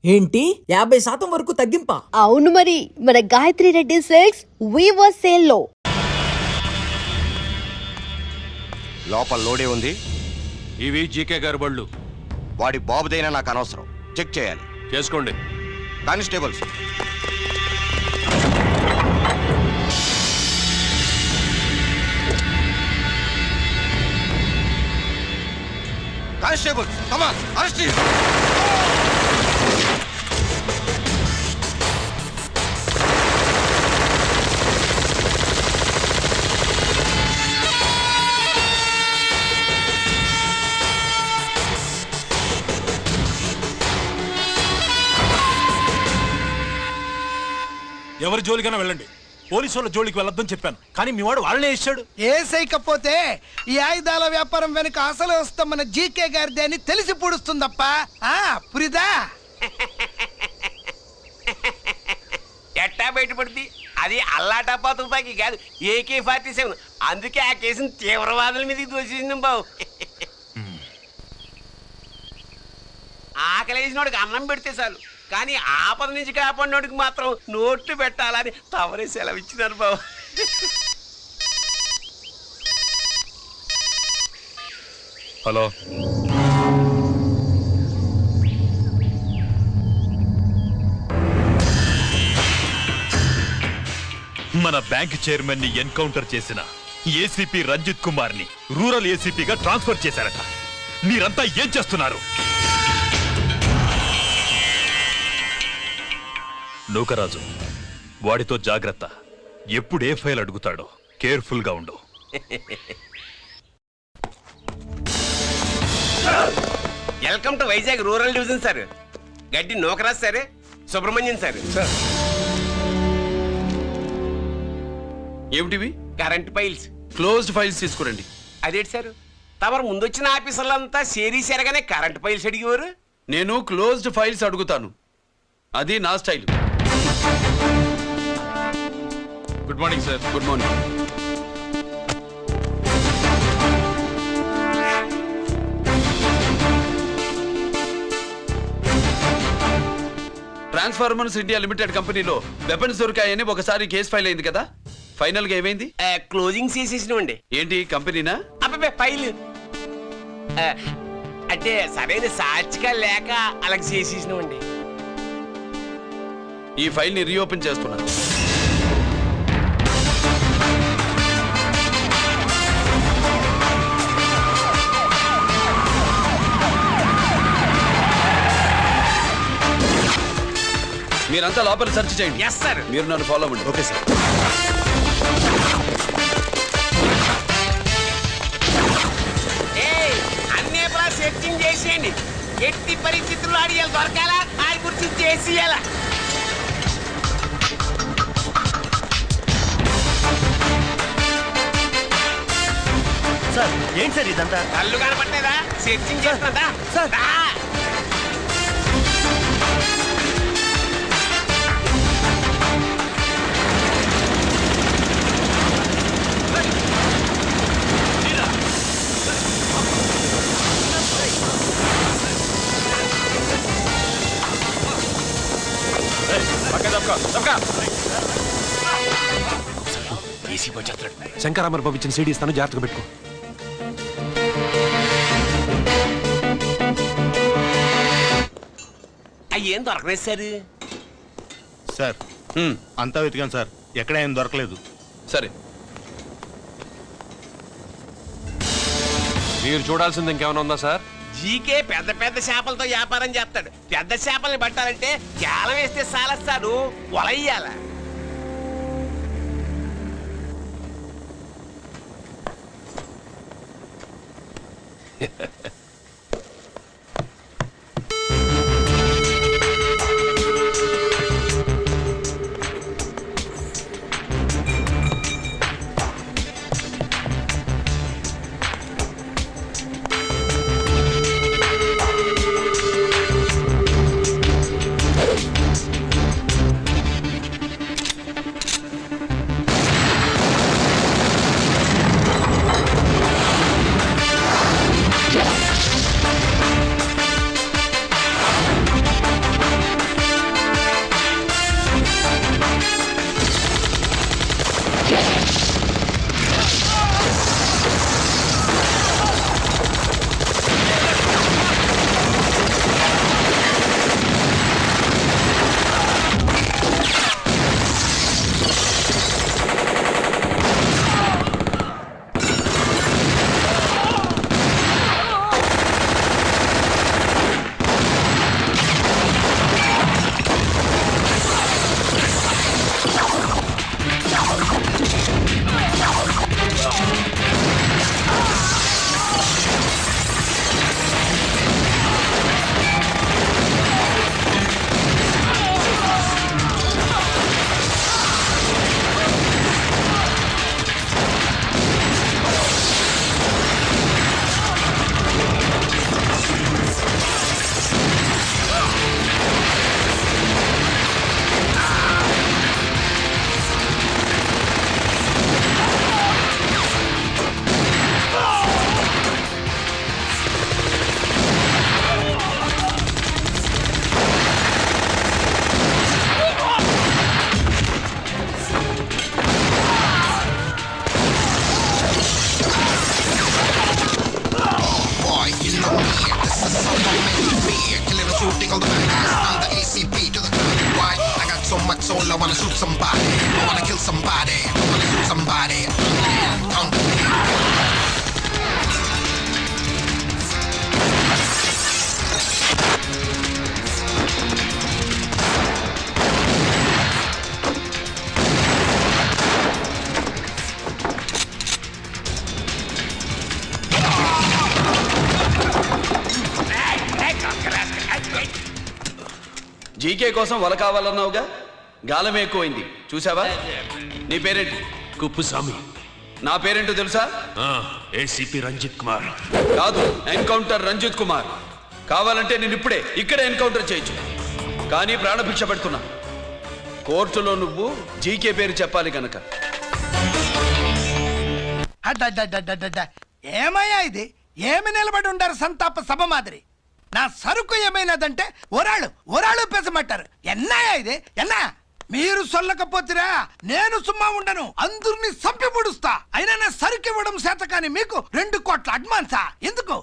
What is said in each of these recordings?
ఏంటి 50% వరకు తగ్గింపా? అవును మరి, మన Gayatri Reddy silks weaver sale లో లోపల లోడే ఉంది. ఇవి జీకే గారి బళ్ళు. వాడి బాబుదైనా నాకు అనవసరం. చెక్ చేయాలి. చేసుకోండి. Constables, constables, come on, arrest him. ఎవరి జోలికైనా వెళ్ళండి, పోలీసు వాళ్ళ జోలికి వెళ్ళొద్దని చెప్పాను, కానీ మీ వాడు వాళ్ళనే ఇచ్చాడు. ఏసైకపోతే ఈ ఆయుధాల వ్యాపారం వెనుక అసలు వస్తాం మన జీకే గారిది అని తెలిసి పుడుస్తుందప్ప. పురిదా ఎట్టా బయటపడుతుంది? అది అల్లాటప్పా తుపాకీ కాదు, AK-47. అందుకే ఆ కేసుని తీవ్రవాదుల మీదకి దోషింది బాబు. ఆకలేసినోడికి అన్నం పెడితే చాలు, కానీ ఆపద నుంచి కాపాడినోడికి మాత్రం నోట్లు పెట్టాలని తవరే సెలవు ఇచ్చినారు బాబు. హలో, మన బ్యాంక్ చైర్మన్ ని ఎన్కౌంటర్ చేసిన ఏసీపీ రంజిత్ కుమార్ ని రూరల్ ఏసీపీగా ట్రాన్స్ఫర్ చేశారట. మీరంతా ఏం చేస్తున్నారు? నూకరాజు, వాడితో జాగ్రత్త. ఎప్పుడు ఏ ఫైల్ అడుగుతాడో కేర్ఫుల్ గా ఉండు. Welcome to Vizag rural division sir. Gaddi Nookaraj sir, Subrahmanyam sir. ఏమిటివి? Current files. క్లోజ్డ్ ఫైల్స్ తీసుకురండి. అదేంటి సార్, తమరు ముందొచ్చిన ఆఫీసర్లంతా సేరీసేరగానే కరెంట్ ఫైల్స్ అడిగేవారు. నేను క్లోజ్డ్ ఫైల్స్ అడుగుతాను, అది నా style. Good morning sir. Good morning. Transformers India limited కంపెనీలో వెపన్స్ దొరికాయని ఒకసారి కేసు ఫైల్ అయింది కదా, ఫైనల్ గా ఏమైంది? క్లోజింగ్ చేసేసినవండి. ఏంటి కంపెనీనా? అబ్బాయి ఫైల్ అంటే సరైన సాక్షిగా లేక అలా చేసేసినవండి. ఈ ఫైల్ ని రీఓపెన్ చేస్తున్నా. మీరంతా లోపల సెర్చ్ చేయండి. Yes sir. మీరు నన్ను ఫాలో అవ్వండి. Okay sir. అన్నీ సెర్చింగ్ చేసేయండి. ఎట్టి పరిస్థితుల్లో ఆడియాలు దొరకాలా, ఆడి గురించి చేసేయాలా. సార్ ఏంటి సార్ ఇదంతా? కళ్ళు కనపట్టలేదా? సెర్చింగ్ చేస్తున్నా సార్. శంకరామర్ పంపించిన సీడీ ఇస్తాను, జాగ్రత్తగా పెట్టుకో. అయ్యేం దొరకలేదు సార్. సార్ అంతా వెతికాను సార్, ఎక్కడ ఏం దొరకలేదు. సరే, మీరు చూడాల్సింది ఇంకేమైనా ఉందా సార్? జీకే పెద్ద పెద్ద చేపలతో వ్యాపారం చేస్తాడు. పెద్ద చేపల్ని పట్టాలంటే కేలం వేస్తే సాలస్తాడు, వలయ్యాల. soul, I wanna shoot somebody, I wanna kill somebody, I wanna shoot somebody. GK కోసం వల కావాలన్నావుగా, గాలం ఎక్కువైంది చూసావా? నీ పేరేంటి? కుప్పుస్వామి. నా పేరేంటో తెలుసా? ఏసీపీ రంజిత్ కుమార్. కాదు, ఎన్కౌంటర్ రంజిత్ కుమార్. కావాలంటే నేను ఇప్పుడే ఇక్కడే ఎన్కౌంటర్ చేయొచ్చు, కానీ ప్రాణభిక్ష పెడుతున్నా. కోర్టులో నువ్వు జీకే పేరు చెప్పాలి గనక. అడ్డడ్డడ్డడ్డడ్డ. ఏమయ్యా ఇది? ఏమి నిలబడి ఉండారు సంతాప సభ మాదిరి? నా సరుకు ఏమైనదంటే ఒరాళ్ళు పెసమంటారు. ఎన్నాయా ఇది? ఎన్నా మీరు సొల్లకపోతిరా నేను సుమ్మా ఉండను, అందరిని సంపి ముడుస్తా. అయినా నా సరుకు ఇవ్వడం చేత కానీ మీకు 2 కోట్ల అడ్వాన్సా? ఎందుకు?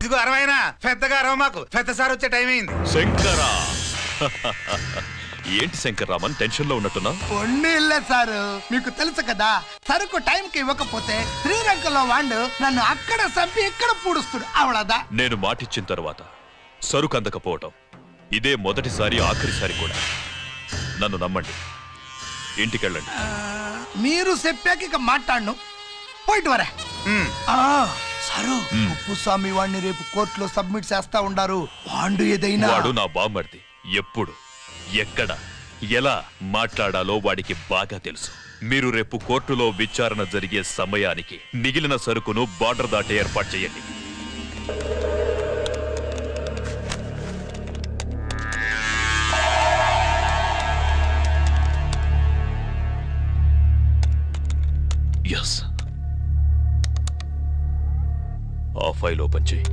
ఇదిగో 60 పెద్దగా అరవ మాకు, పెద్ద సార్ వచ్చే టైం అయింది. శంకరా ఏంటి శంకర్రామన్ టెన్షన్ లో ఉన్నట్టున్నా? పొన్నిళ్ళే సారు, మీకు తెలుసు కదా, సరుకు టైంకి ఇవ్వకపోతే శ్రీలంకలో వాడు నన్ను అక్కడ చంపి ఇక్కడ పూడుస్తుడు. అవడదా? నేను మాటిచ్చిన తర్వాత సరుకు అందకపోవటం ఇదే మొదటిసారి, ఆఖరిసారి కూడా. నన్ను నమ్మండి, ఇంటికెళ్ళండి. మీరు చెప్పాక ఇక మాట్లాడను. పోయిట్ వరే. సారు, ఉప్పుస్వామి వాడిని రేపు కోర్టులో సబ్మిట్ చేస్తా ఉండారు. వాడు ఏదైనా వాడు నా బామ్మర్ది. ఎప్పుడు, ఎక్కడ, ఎలా మాట్లాడాలో వాడికి బాగా తెలుసు. మీరు రేపు కోర్టులో విచారణ జరిగే సమయానికి మిగిలిన సరుకును బార్డర్ దాటి ఏర్పాటు చేయండి. ఎస్, ఆ ఫైల్ ఓపెన్ చేయి.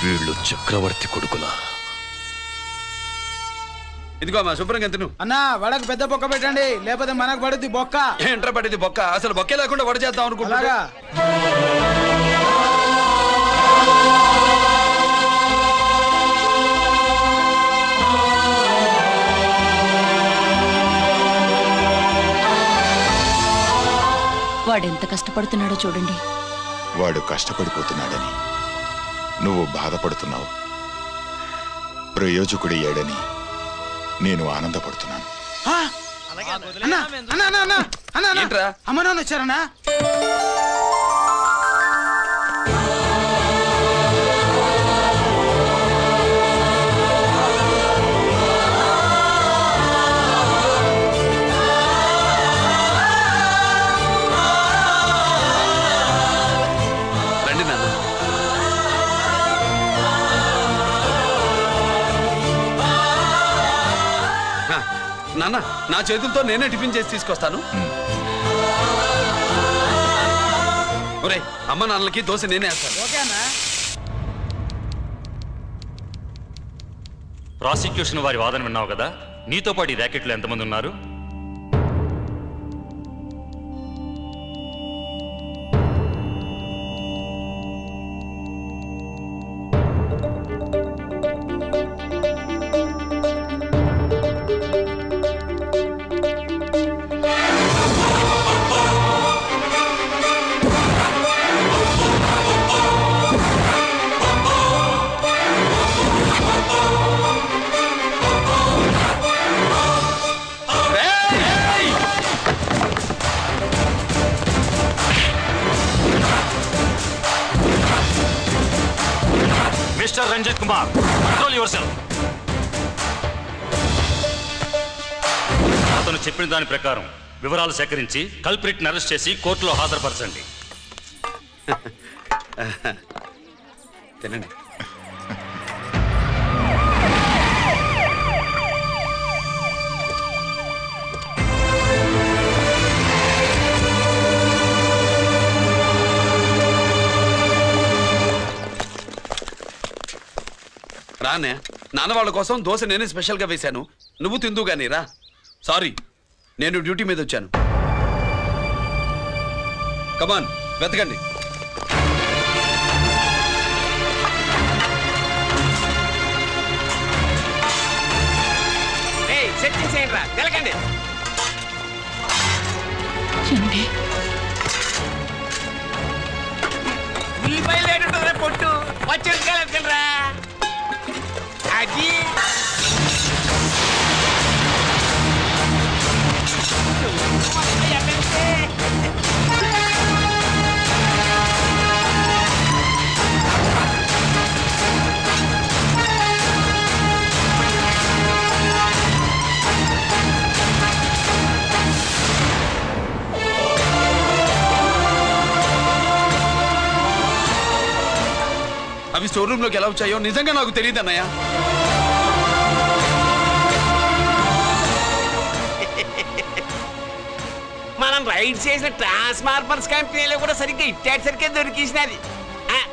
వీళ్ళు చక్రవర్తి కొడుకులా? ఇదిగో మా శుభ్రంగా ఎంత నువ్వు. అన్నా వడకు పెద్ద బొక్క పెట్టండి, లేకపోతే మనకు పడుద్ది బొక్క. ఏంట్రా పడింది బొక్క? అసలు బొక్కే లేకుండా వడ చేద్దాం అనుకుంటా. వాడెంత కష్టపడుతున్నాడో చూడండి. వాడు కష్టపడిపోతున్నాడని నువ్వు బాధపడుతున్నావు, ప్రయోజకుడయ్యాడని నేను ఆనందపడుతున్నాను. ఏంట్రా? అమ్మ నాన్న వచ్చారన్నా? రండి నాన్న. నాన్న, నా చేతులతో నేనే టిఫిన్ చేసి తీసుకొస్తాను. ఒరే, అమ్మ నాన్నలకి దోశ నేనే వేస్తాను. ప్రాసిక్యూషన్ వారి వాదన విన్నావు కదా, నీతో పాటు ఈ ర్యాకెట్లో ఎంతమంది ఉన్నారు? Mister Ranjit Kumar, control yourself. అతను చెప్పిన దాని ప్రకారం వివరాలు సేకరించి కల్ప్రిట్ అరెస్ట్ చేసి కోర్టులో హాజరుపరచండి. తినండి. రానే నాన్న వాళ్ళ కోసం దోశ నేనే స్పెషల్గా వేశాను, నువ్వు తిందు గానీ రా. సారీ, నేను డ్యూటీ మీద వచ్చాను. కమాన్ వెతకండి. సెట్టింగ్ చేయండి రా, తెలకండి. ఉల్లిపాయలు ఏంటంటే పొట్టు పచ్చిమిరపకాయలు రా. అది అవి స్టోర్ రూమ్ లోకి ఎలా వచ్చాయో నిజంగా నాకు తెలియదు అన్నయ్య. మనం రైడ్ చేసిన ట్రాన్స్ఫార్మర్స్ కంపెనీలో కూడా సరిగ్గా ఇట్టాడు దొరికేసినది.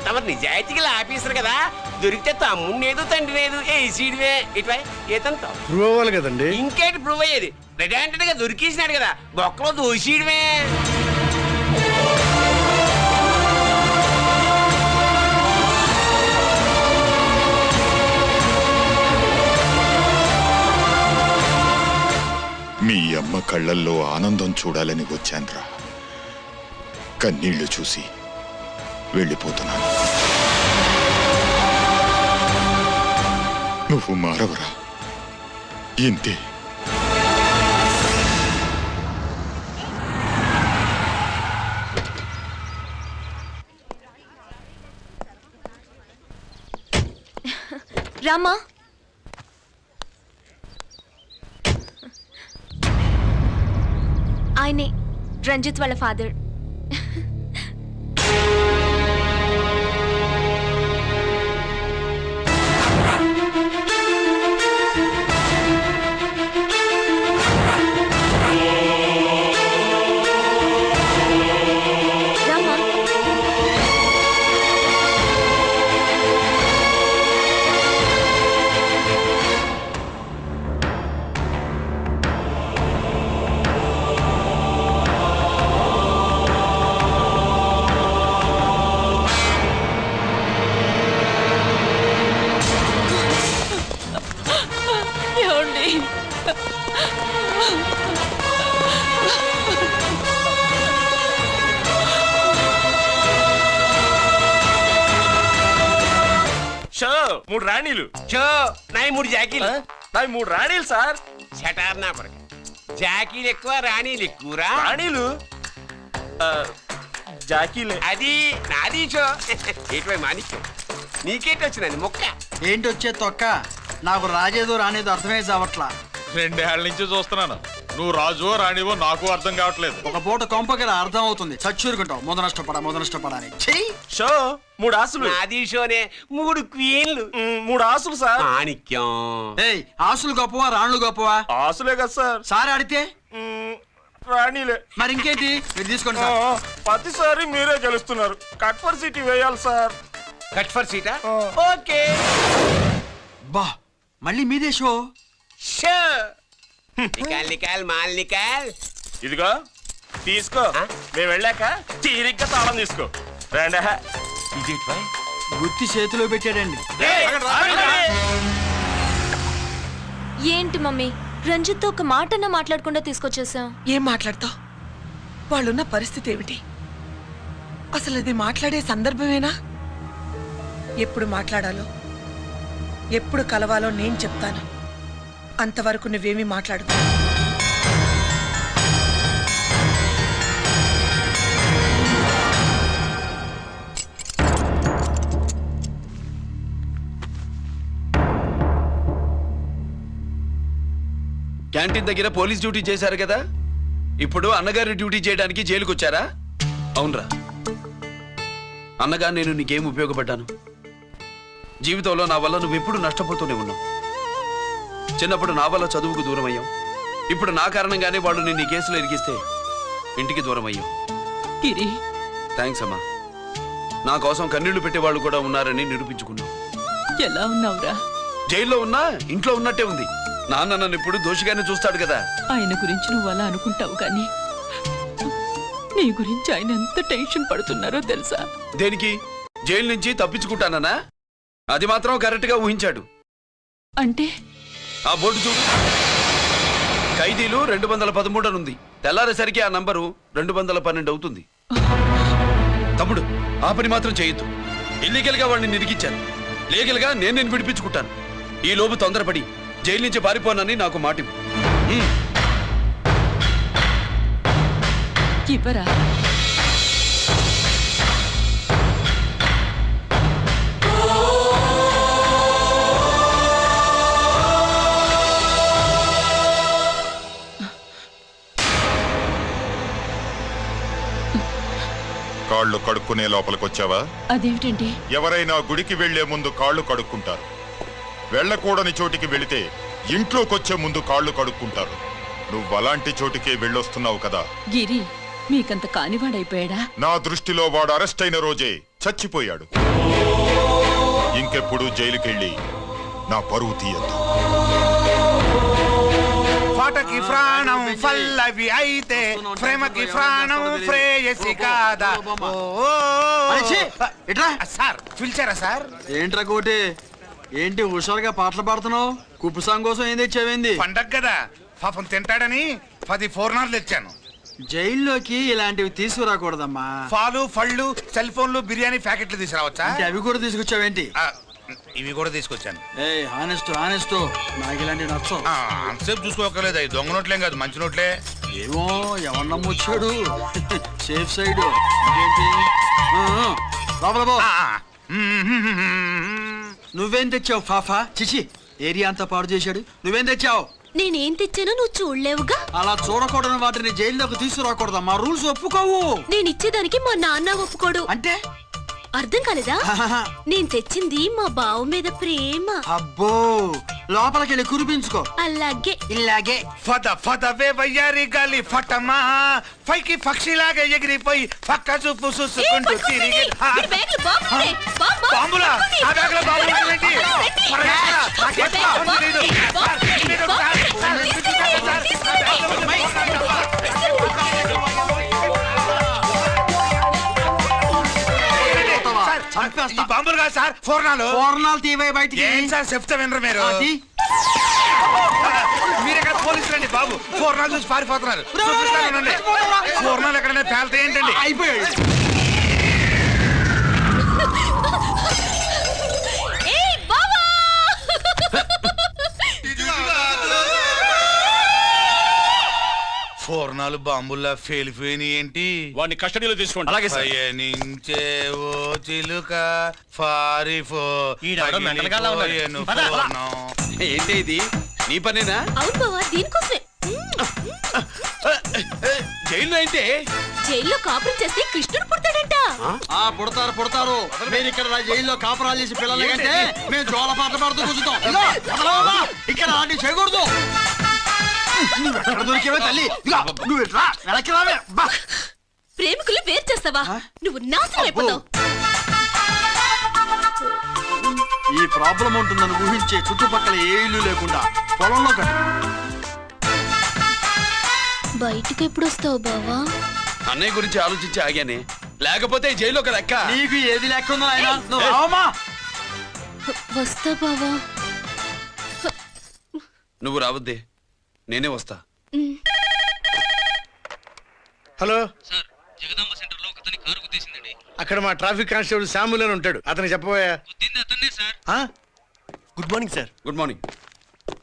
తమ నిజాయితీగా ఆఫీసర్ కదా, దొరికితే తమ్ముడు లేదు తండ్రి లేదు ఏసీడివే ఇటువై ఏతంతో ప్రూవ్ అవ్వాలి కదండి. ఇంకేంటి ప్రూవ్ అయ్యేది? రెడ్ గా దొరికేసినాడు కదా, బొక్కలో దోషీడివే. మీ అమ్మ కళ్ళల్లో ఆనందం చూడాలని వచ్చాన్రా. కన్నీళ్లు చూసి వెళ్ళిపోతున్నాను. నువ్వు మారవరా, ఇంతే. రామా, ఆయనే రంజిత్ వాళ్ళ ఫాదర్. మూడు రాణీలు నాయి మూడు జాకీలు. నాయి మూడు రాణీలు సార్. షటార్ నా కొరకు. జాకీలు ఎక్కువ రాణీలు ఎక్కువరా. రాణీలు జాకీలే. అది నాది షో. ఏటివై మాణిక్యం, నీకేంటి వచ్చినది మొక్క? ఏంటి వచ్చే తొక్క? నాకు రాజేదో రానేదో అర్థమే చావట్లా. 2 ఏళ్ల నుంచి చూస్తున్నాను. నువ్వు రాజువో రాణివో నాకు అర్థం కావట్లేదు. ఒక పూట కొంపకి అర్థం అవుతుంది. చచ్చూరుకుంటావు. మొద నష్టపడాలి. షో 3 ఆసులు. నాది షోనే 3 క్వీన్లు. 3 ఆసులు సార్. మాణిక్యం. ఏయ్, ఆసులు గొప్పవా రాణులు గొప్పవా? ఆసులే కదా సార్. సార్ ఆడితే రాణీలే. మరి ఇంకేంటి? మీరు తీసుకోండి సార్. ప్రతిసారి మీరే గెలుస్తున్నారు. కట్ ఫర్ సీట్ వేయాలి సార్. కట్ ఫర్ సీటా? ఓకే. బా, మళ్ళీ మీదే షో. నికాల్ మాల్ నికాల్. ఇదిగో తీసుకో. మేము వెళ్ళాక తీరిగ్గా తాళం తీసుకో. రండి. గుత్తి చేతిలో పెట్టాడండి. ఏంటి మమ్మీ, రంజిత్తో ఒక మాటన్నా మాట్లాడకుండా తీసుకొచ్చేసా? ఏం మాట్లాడతావు? వాళ్ళున్న పరిస్థితి ఏమిటి? అసలు అది మాట్లాడే సందర్భమేనా? ఎప్పుడు మాట్లాడాలో, ఎప్పుడు కలవాలో నేను చెప్తాను. అంతవరకు నువ్వేమీ మాట్లాడుకో. క్యాంటీన్ దగ్గర పోలీస్ డ్యూటీ చేశారు కదా, ఇప్పుడు అన్నగారి డ్యూటీ చేయడానికి జైలుకు వచ్చారా? అవునరా. అన్నగా నేను నీకేం ఉపయోగపడ్డాను? జీవితంలో నా వల్ల నువ్వెప్పుడు నష్టపోతూనే ఉన్నావు. చిన్నప్పుడు నా వల్ల చదువుకు దూరం అయ్యావు. ఇప్పుడు నా కారణంగానే వాళ్ళు నేను ఈ కేసులో ఇరికిస్తే ఇంటికి దూరం అయ్యావు. థ్యాంక్స్ అమ్మా. నా కోసం కన్నీళ్లు పెట్టేవాళ్ళు కూడా ఉన్నారని నిరూపించుకున్నావు. ఎలా ఉన్నావురా? జైల్లో ఉన్నా ఇంట్లో ఉన్నట్టే ఉంది. నాన్న నన్ను ఇప్పుడు దోషిగానే చూస్తాడు కదా. ఆయన గురించి నువ్వు అలా అనుకుంటావు కానీ నీ గురించి ఆయన ఎంత టెన్షన్ పడుతున్నారో తెలుసా? దేనికి? జైలు నుంచి తప్పించుకుంటానా? అది మాత్రం కరెక్ట్ గా ఊహించాడు. అంటే ఆ బోర్డు చూడు, ఖైదీలు 213 అని ఉంది. తెల్లారేసరికి ఆ నంబరు 212 అవుతుంది. తమ్ముడు, ఆ పని మాత్రం చేయొద్దు. ఇల్లీగల్ గా వాడిని నిరికించాను. లీగల్ గా నేను విడిపించుకుంటాను. ఈ లోపు తొందరపడి జైలు నుంచి పారిపోనని నాకు మాటివ్వు. ఇవ్వరా? కాళ్ళు కడుక్కునే లోపలికొచ్చావా? అదేమిటండి? ఎవరైనా గుడికి వెళ్లే ముందు కాళ్ళు కడుక్కుంటారు. వెళ్ళకూడని చోటికి వెళితే ఇంట్లోకొచ్చే ముందు కాళ్ళు కడుక్కుంటారు. నువ్వు అలాంటి చోటికే వెళ్ళొస్తున్నావు కదా. గిరి మీకంత కానివాడైపోయాడా? నా దృష్టిలో వాడు అరెస్ట్ అయిన రోజే చచ్చిపోయాడు. ఇంకెప్పుడు జైలుకెళ్ళి నా పరువు తీయద్దు. పాటకి ప్రాణం పల్లవి అయితే ప్రేమకి ప్రాణం ప్రేయసి కాదా. సార్ పిలిచారా సార్? ఏంట్రా కోటి, ఏంటి హుషారుగా పాటలు పాడుతున్నావు? కుప్పు సాంగ్ కోసం ఏం తెచ్చావేంది? పండగ కదా, పాపం తింటాడని 10 4 తెచ్చాను. జైల్లోకి ఇలాంటివి తీసుకురాకూడదమ్మా. పాలు పళ్ళు సెల్ ఫోన్లు బిర్యానీ ప్యాకెట్లు తీసుకురావచ్చా? అవి కూడా తీసుకొచ్చావేంటి? ఇవి కూడా తీసుకొచ్చాను. హానెస్ట్ నాకు ఇలాంటివి నచ్చం. అంతసేపు చూసుకోకలేదు, అవి దొంగ నోట్లేం కాదు, మంచి నోట్లే. ఏమో ఎవరు నమ్మొచ్చాడు. Safe side. ఏంటి నువ్వేం తెచ్చావు ఫాఫా? చిచి, ఏరియా అంతా పాడు చేశాడు. నువ్వేం తెచ్చావు? నేనేం తెచ్చానో నువ్వు చూడలేవుగా. అలా చూడకూడని వాటిని జైల్లోకి తీసుకురాకూడదు. మా రూల్స్ ఒప్పుకోవు. నేను ఇచ్చేదానికి మా నాన్న ఒప్పుకోడు. అంటే అర్థం కాలేదా? నేను తెచ్చింది మా బావ మీద ప్రేమ. అబ్బో, లోపలికెళ్ళి కురిపించుకో. అలాగే ఇలాగే ఫదవే వయ్యారి గాలి ఫటమా పైకి పక్షిలాగా ఎగిరిపోయి పక్క చూపు చూసుకుంటూ తిరిగి. బాంబులా? ఆ బ్యాగ్లో బాంబులు ఏంటి? బాంబులు కాదు సార్, ఫోర్నాలు తీవే బయటికి. ఏం సార్ చెప్తా వినరు మీరు? మీరెక్కడ పోలీసులు అండి బాబు? ఫోర్నాలు చూసి పారిపోతున్నారు. ఫోర్నాలు ఎక్కడైనా పేలితే ఏంటండి? అయిపోయాడు. ఫోర్నాలు బాంబుల్లా ఫేలిపోయినాయి ఏంటి? వాడిని కస్టడీలో తీసుకోండి. అలాగే సార్. పయనించే ఓ చిలుక పారిపో. ఏంటి ఇది? నీ పనేనా? అవును బావా, దీనికోసమే. జైల్లో అయితే జైల్లో కాపురం చేస్తే కృష్ణుడు పుడతాడంట. పుడతారు. మీరు ఇక్కడ జైల్లో కాపురాలు చేసి పిల్లలు కంటే మేము జోల పాట పాడుతూ కూర్చుంటాం. ఇక్కడ అలాంటివి చేయకూడదు. నువ్వెక్కడ దొరికేవే తల్లి? నువ్వు వెనక్కి రావే. ప్రేమికులు వేరు చేస్తావా? నువ్వు నాశనం అయిపోతావు. ఈ ప్రాబ్లం ఉంటుందని ఊహించే చుట్టుపక్కల ఏ ఇల్లు లేకుండా పొలంలో కట్టు. బయటికి ఎప్పుడు వస్తావు బావా? అన్నయ్య గురించి ఆలోచించి ఆగానే, లేకపోతే జైల్లో ఒక లెక్క. నీకు ఏది లెక్క ఉందో ఆయన? నువ్వు రావమ్మా. వస్తా బావా. నువ్వు రావద్దే, నేనే వస్తా. హలో సార్, జగదాంబ సెంటర్ లో ఒకతని కారు గుద్దేసిందండి. అక్కడ మా ట్రాఫిక్ కానిస్టేబుల్ శామ్యుల్ అని ఉంటాడు, అతను చెప్పబోయా. గుద్దింది అతన్నే sir. Good morning sir. Good morning.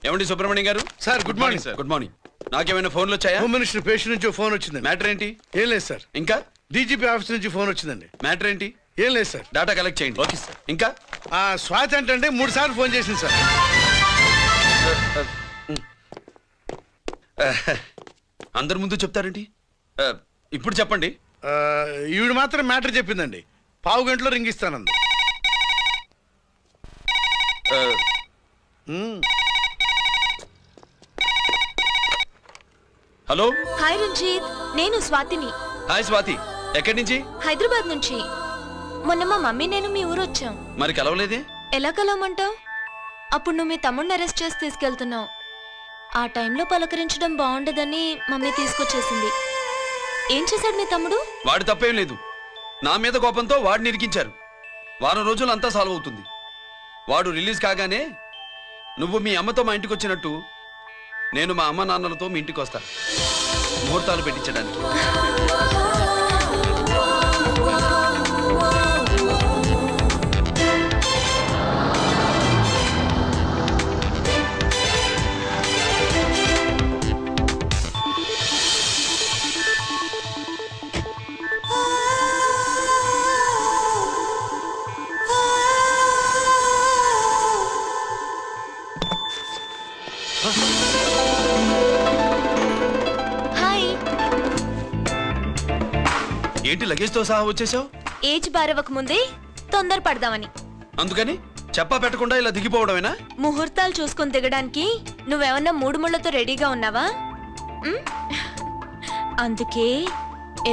ఏమండి సుబ్రహ్మణ్యం గారు? Sir good morning sir. Good morning. నాకేమైనా ఫోన్లు వచ్చాయా? హోమ్ మినిస్టర్ పేషెంట్ నుంచి ఫోన్ వచ్చిందండి. మ్యాటర్ ఏంటి? ఏం లేదు సార్. ఇంకా డీజీపీ ఆఫీస్ నుంచి ఫోన్ వచ్చిందండి. మ్యాటర్ ఏంటి? ఏం లేదు సార్. డేటా కలెక్ట్ చేయండి. Okay sir. ఇంకా స్వాతి అంటే 3 సార్లు ఫోన్ చేసింది సార్. అందరి ముందు చెప్తారేంటి? ఇప్పుడు చెప్పండి. ఈవిడ మాత్రం మ్యాటర్ చెప్పిందండి. 15 గంటలో రింగ్ ఇస్తానంది. హలో. హాయ్ రంజిత్, నేను స్వాతిని. హాయ్ స్వాతి, ఎక్కడి నుంచి? హైదరాబాద్ నుంచి. మొన్న మా మమ్మీ నేను మీ ఊరు వచ్చాం. మరి కలవలేదే? ఎలా కలవమంటావు? అప్పుడు నువ్వు మీ తమ్ముడిని అరెస్ట్ చేసి తీసుకెళ్తున్నావు. ఆ టైంలో పలకరించడం బాగుండదని మమ్మీ తీసుకొచ్చేసింది. ఏం చేశాడు మీ తమ్ముడు? వాడి తప్పేం లేదు. నా మీద కోపంతో వాడిని ఇరికించారు. వారం రోజులు అంతా సాల్వ్ అవుతుంది. వాడు రిలీజ్ కాగానే నువ్వు మీ అమ్మతో మా ఇంటికి వచ్చినట్టు నేను మా అమ్మ నాన్నలతో మీ ఇంటికి వస్తా, ముహూర్తాలు పెట్టించడానికి. హాయ్. ఏంటి లగేజ్తో సహా వచ్చేసావు? ఏజ్ బారవక ముందే తొందర పడదామని. అందుకని చెప్పా పెట్టకుండా ఇలా దిగిపోవడమేనా? ముహూర్తాలు చూసుకొని దిగడానికి నువ్వేమన్నా 3 ముళ్ళతో రెడీగా ఉన్నావా? అందుకే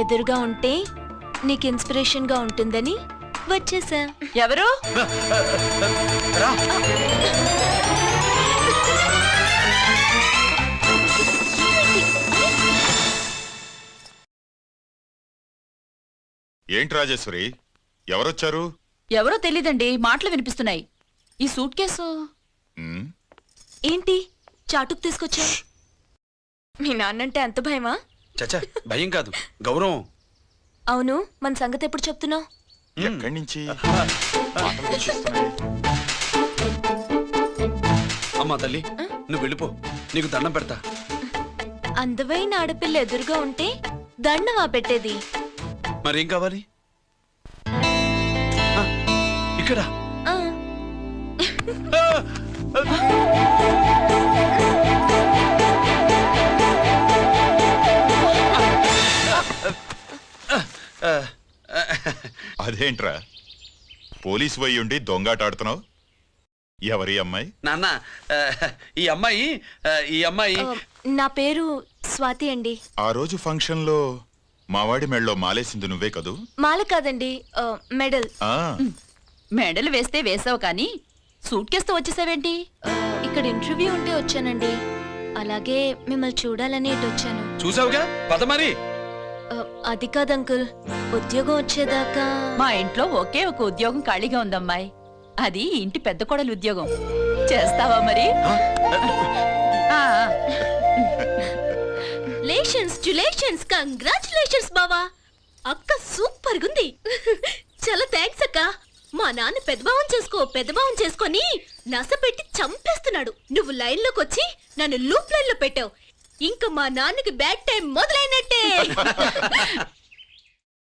ఎదురుగా ఉంటే నీకు ఇన్స్పిరేషన్ గా ఉంటుందని వచ్చేసా. ఎవరు? ఏంటి రాజేశ్వరి, ఎవరొచ్చారు? ఎవరో తెలీదండి, మాటలు వినిపిస్తున్నాయి. ఈ సూట్ కేసు ఏంటి చాటుకు తీసుకొచ్చా? మీ నాన్నంటే అంత భయమా? చచ్చా, భయం కాదు, గౌరవం. అవును, మన సంగతి ఎప్పుడు చెప్తున్నావు? ఎక్కడి నుంచి? అమ్మా తల్లి, నువ్వు వెళ్ళిపో, నీకు దండం పెడతా. అందమైన ఆడపిల్ల ఎదురుగా ఉంటే దండవా పెట్టేది? మరేం కావాలి? ఇక్కడ అదేంట్రా, పోలీసు పోయి ఉండి దొంగాటాడుతున్నావు? ఎవరి అమ్మాయి? నాన్న, ఈ అమ్మాయి నా పేరు స్వాతి అండి. ఆ రోజు ఫంక్షన్ లో మావాడి మెళ్ళలో మాలేసింది నువ్వే కదూ? మాల కాదండి, మెడల్. మెడలు వేస్తే వేసావు కానీ సూట్ కేసుతో వచ్చేసావేంటి? ఇక్కడ ఇంటర్వ్యూ ఉంటే వచ్చానండి. అలాగే మిమ్మల్ని చూడాలని ఇటు వచ్చాను. చూసావుగా, పద మరి. అది కాదు అంకుల్, ఉద్యోగం వచ్చేదాకా మా ఇంట్లో ఒకే ఒక ఉద్యోగం ఖాళీగా ఉందమ్మాయి. అది ఇంటి పెద్ద కోడలు ఉద్యోగం. చేస్తావా మరి? లేషన్స్ కంగ్రాచులేషన్స్ బావా. అక్క సూపర్ గుంది. చాలా థ్యాంక్స్ అక్క. మా నాన్న పెద్దబావం చేసుకొని నస పెట్టి చంపేస్తున్నాడు. నువ్వు లైన్ లోకి వచ్చి నన్ను లూప్ లైన్ లో పెట్టావు. ఇంకా మా నాన్నకి బ్యాడ్ టైం మొదలైనట్టే.